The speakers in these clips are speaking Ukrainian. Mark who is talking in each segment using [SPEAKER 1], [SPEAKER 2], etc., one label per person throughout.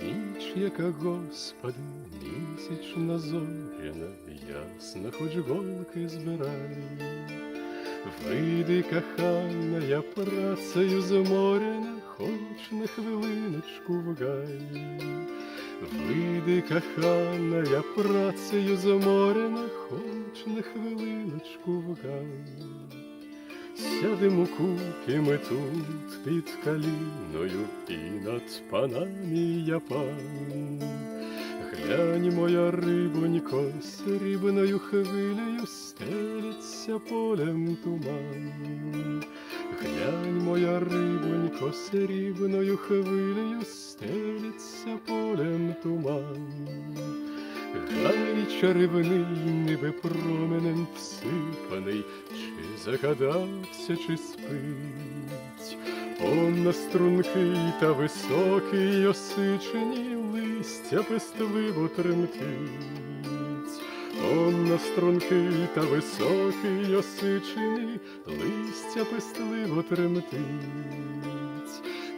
[SPEAKER 1] Ніч, яка, Господи, місячна зоряна, ясна, хоч голки збирай. Вийди, кохана, я працею зморена, хоч на хвилиночку в гай. Вийди, кохана, я працею зморена, хоч на хвилиночку в гай. Сядемо купі ми тут під каліною, і над панами я пан. Глянь, моя рибонько, срібною хвилею стелиться полем туман. Глянь, моя рибонько, срібною хвилею стелиться полем туман. Гай червоний, ніби променем всипаний, чи закадався, чи спить. Он на стрункий та високий осичені листя пестливо тремтить. Он на стрункий та високий осичені листя пестливо тремтить.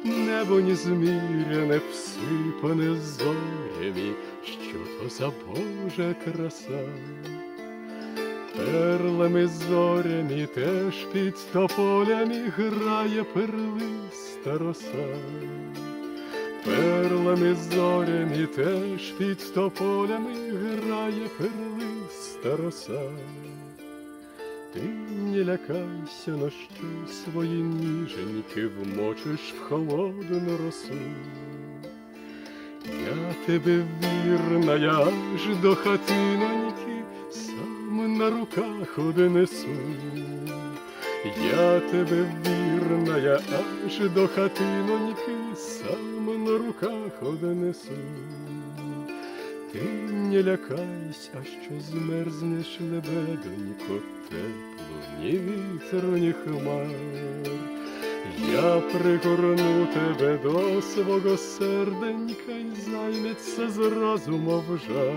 [SPEAKER 1] Небо незміряне, всипане зорями, що то за Божа краса. Перлами зорями теж під тополями грає перлиста роса. Перлами зорями теж під тополями грає перлиста роса. Ти не лякайся, но що свої ніженьки вмочиш в холодну росу. Я тебе вірна, я аж до хатиноньки сам на руках однесу. Я тебе вірна, я аж до хатиноньки сам на руках однесу. Ти не лякайся, а що змерзнеш, лебедонько, тепло, ні вітру, ні хмар. Я пригорну тебе до свого серденька й займеться зразу, мов жар.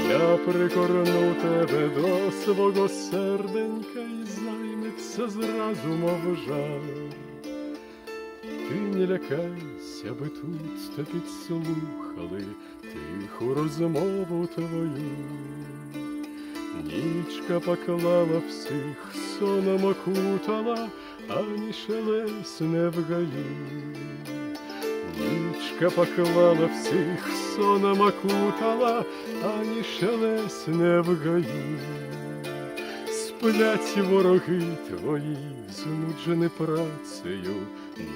[SPEAKER 1] Я пригорну тебе до свого серденька й займеться зразу, мов жар. Ти не лякайся, би тут та підслухали тиху розмову твою. Нічка поклала всіх, соном окутала, ані шелесне в гаї. Нічка поклала всіх, соном окутала, ані шелесне в гаї. Сплять вороги твої, знуджені працею,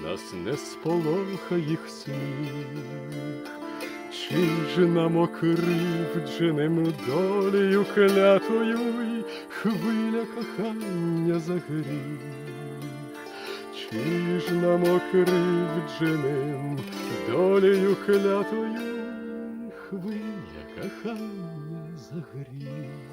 [SPEAKER 1] нас не сполоха їх сміх. Чи ж нам окривдженим долею клятою й хвиля кохання за гріх? Чи ж нам окривдженим долею клятою й хвиля кохання за гріх?